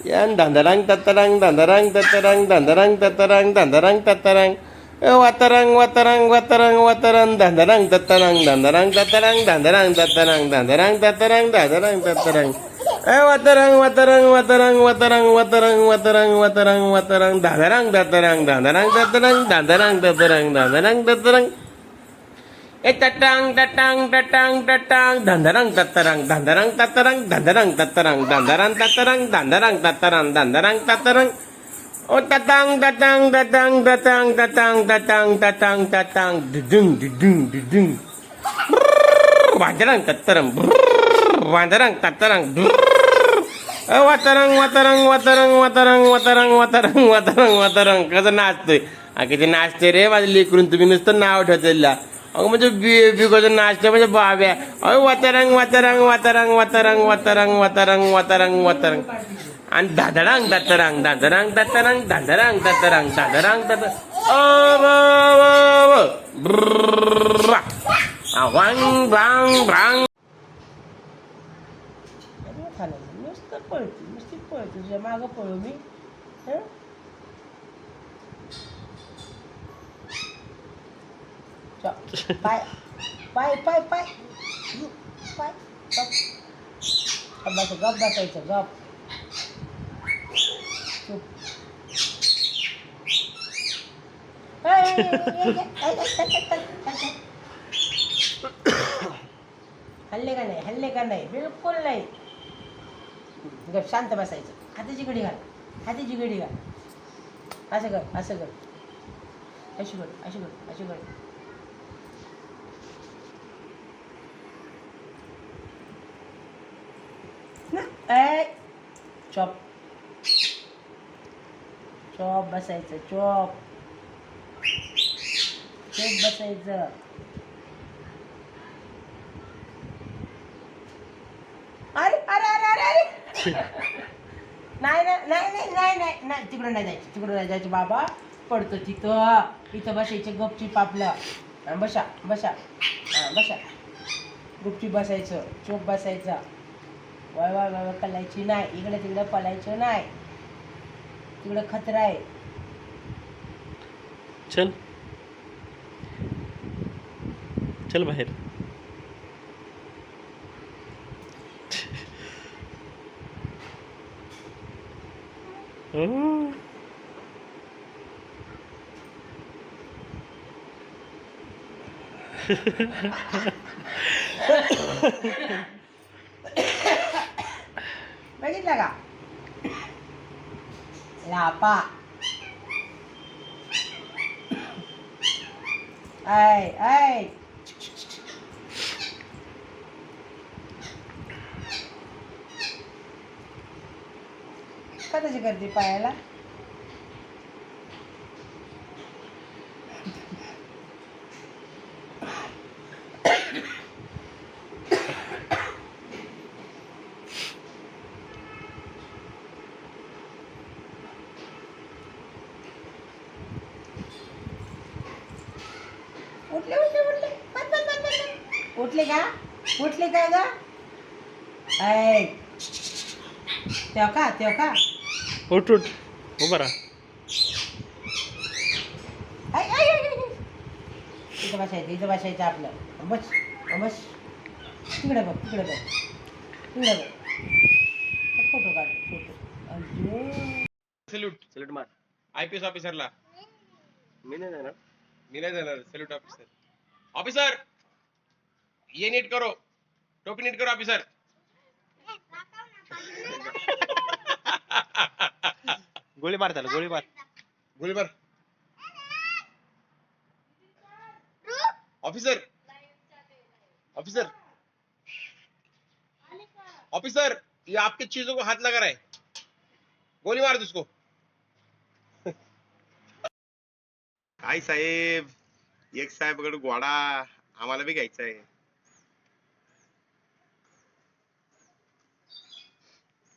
Yan dandarang tatarang dandarang tatarang dandarang tatarang dandarang tatarang watarang watarang watarang watarang dandarang tatarang dandarang tatarang dandarang tatarang dandarang tatarang dandarang tatarang watarang watarang watarang watarang watarang watarang watarang watarang dandarang tatarang dandarang tatarang dandarang tatarang dandarang tatarang tatang tatang tatang tatang dandarang tatarang dandarang tatarang dandarang tatarang dandarang tatarang dandarang tatarang dandarang tatarang oh tatang tatang tatang tatang tatang tatang tatang tatang dudung dudung dudung wandarang tatarang wandarang tatarang watarang watarang watarang watarang watarang watarang watarang watarang कसं नाचतोय किती नाचते रे माझं लेकरून तुम्ही नुसतं नाव ठेवलेला अगं म्हणजे बिकोचं नाचतं म्हणजे बाब्या अहो वातारंग वातारंग वातारंग वातारंग वातारंग वातारंग वातारंग वातारंग आणि दादरांग दातरांग दादरांग दातरांग दादरांग दातरांग दादरांग दातर वांग भांग भांग नुसतं पळते नुसती पळते तुझ्या मागं पळू मी पाय पाय पाय पाय पाय गप बसायचं गप चुप हल्ले का नाही बिलकुल नाही गप शांत बसायचं हाताची घडी घाल हाताची घडी घाल असं कर असं कर अशी कर अशी कर अशी कर चॉप चॉप बसायचं चॉप चॉप बसायचं अरे अरे अरे अरे अरे नाही नाही नाही नाही नाही नाही तिकडं नाही जायचं तिकडं नाही जायचं बाबा पडतो तिथं इथं बसायचं गपचीप आपलं बसा बसा बसा गुपचीप बसायचं चोप बसायचा वय वय वय कलायची नाही इकडे तिकडे पलायचं नाही तिकडे खतरा आहे चल चल बाहेर बघितलं का लापा ऐ ऐ कशाची गर्दी पायाला उठले उठले उठले बस बस बस बस उठले का उठले काय ग ऐ तेव्हा का उठ उठ उभा राहा इथं बसायचं आपलं बस बस तिकडे बघ तिकडे बघ तिकडे बघ फोटो काढ फोटो सल्यूट सल्यूट मार आयपीएस ऑफिसरला मी नाही जाणार सल्यूट ऑफिसर ऑफिसर ये नीट करो टोपी नीट करो ऑफिसर गोळी मार त्याला गोळी मार ऑफिसर ऑफिसर ऑफिसर ये आपके चीजों को हाथ लगा रहा है गोली मार दो उसको काय साहेब एक साहेबकडे घोडा आम्हाला बी घ्यायचा आहे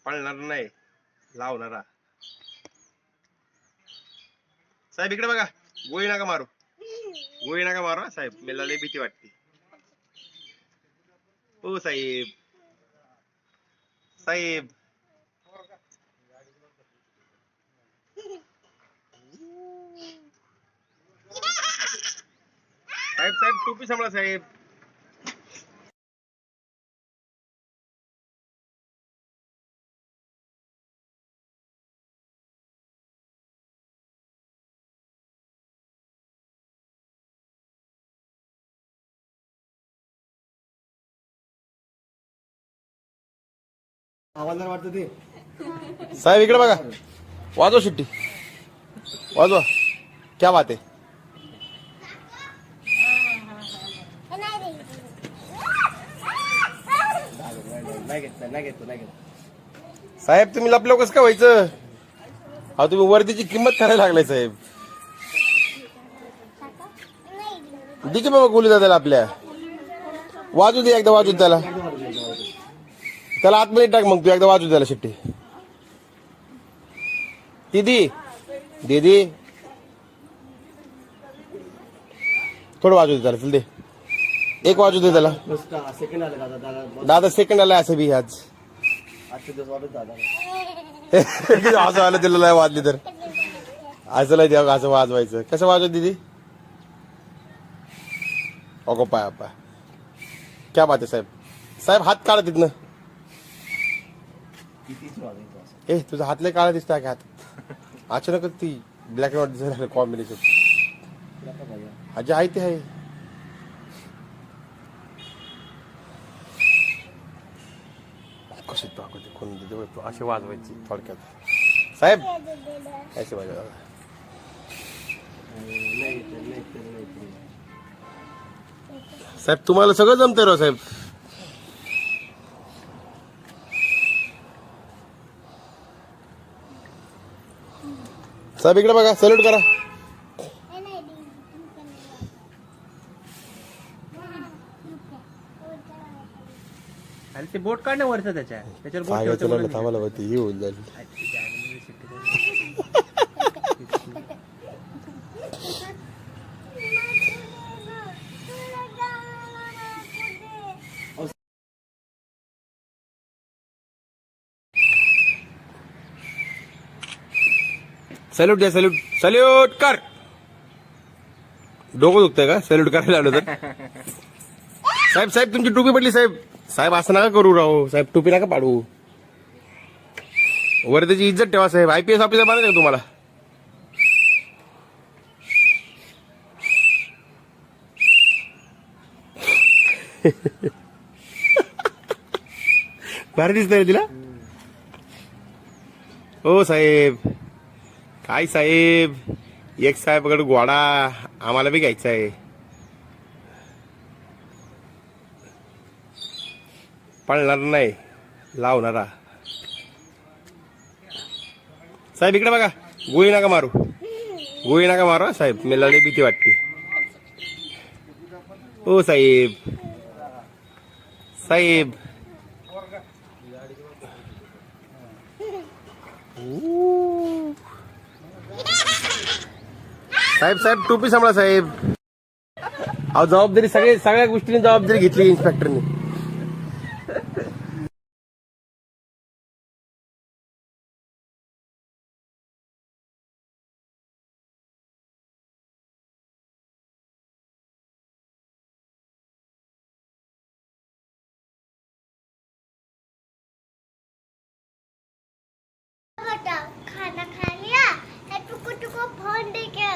पळणार नाही लावणारा साहेब इकडे बघा गोळी नका मारू हा साहेब मला लय भीती वाटते ओ साहेब साहेब टोपी सांभाळा साहेब. आवाज वाटतं ते. साहेब इकडे बघा, वाजवा शिट्टी, वाजवा. क्या बात आहे. नाही घेतो. साहेब तुम्ही लपलो कसं काय व्हायचं. हा तुम्ही वर्दीची किंमत करायला लागलाय साहेब. दे की बाबा गोली दादाला आपल्या. वाजू दे एकदा, वाजू दे त्याला. त्याला आतमध्ये टाक मग तू एकदा, वाजू द्याला शिट्टी. दीदी दीदी थोडं वाजू दे त्याला. चल दे एक वाजू दे त्याला. सेकंड आलं दादा. दादा सेकंड आलाय असं बी आज. आजचे दिवस वाटत दादा. असं आलं तिला लय वाजली तर असं लय द्या. असं वाजवायचं कसं वाजव दीदी. अगो पाय पाय. क्या बात आहे साहेब. साहेब हात काढा तिथनं. ए तुझा हातले काळा दिसतो का हात. अचानकच ती ब्लॅक अँड व्हाईट दिसायला कॉम्बिनेशन. अजय आहे ते आहे. कशी दाखवते कोण देतो. अशी वाजवायची थोडक्यात साहेब. अशी वाजवा साहेब. तुम्हाला सगळं जमतंय राव साहेब. साहेब इकडे बघा, सॅल्यूट करा. अरे ते बोट काढणं वरचं त्याच्यावर बोट सांगायचं ठेवतो लागलं थांबायला होती ही होऊन जाईल. सॅल्यूट द्या. सॅल्यूट सॅल्यूट कर. डोकं दुखतंय का सॅल्यूट करायला आलो तर. साहेब साहेब तुमची टोपी पडली साहेब. साहेब असं नका करू राव साहेब. टोपी नका पाडू. वर त्याची इज्जत ठेवा साहेब. IPS ऑफिसर बनायचं का तुम्हाला. भारी दिसतंय तिला. हो साहेब. काय साहेब. एक साहेबकडे घोडा आम्हाला बी घ्यायचा आहे. पळणार नाही लावणारा. साहेब इकडे बघा. गोळी नका मारू. गोळी नका मारू हा साहेब. मला लई भीती वाटते. हो साहेब. साहेब साहेब साहेब टोपी सांभाळा साहेब. अहो जबाबदारी सगळ्या गोष्टींनी जबाबदारी घेतली इन्स्पेक्टरने. खाना खा लिया है टुको फोन देखे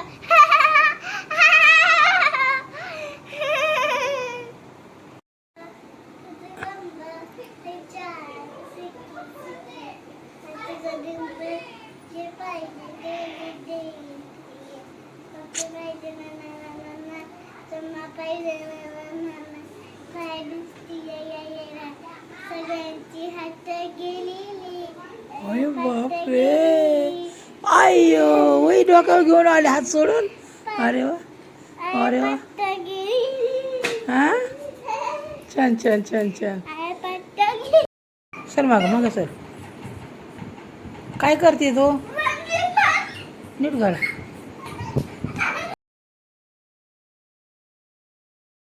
सगळ्यांची हात गेलेली. अरे बापरे. अय्यो वही डोक्यावर घेऊन आले हात सोडून. अरे वा. अरे वा. हा छान छान छान छान. सर माग सर. काय करते तू. नीट घाल.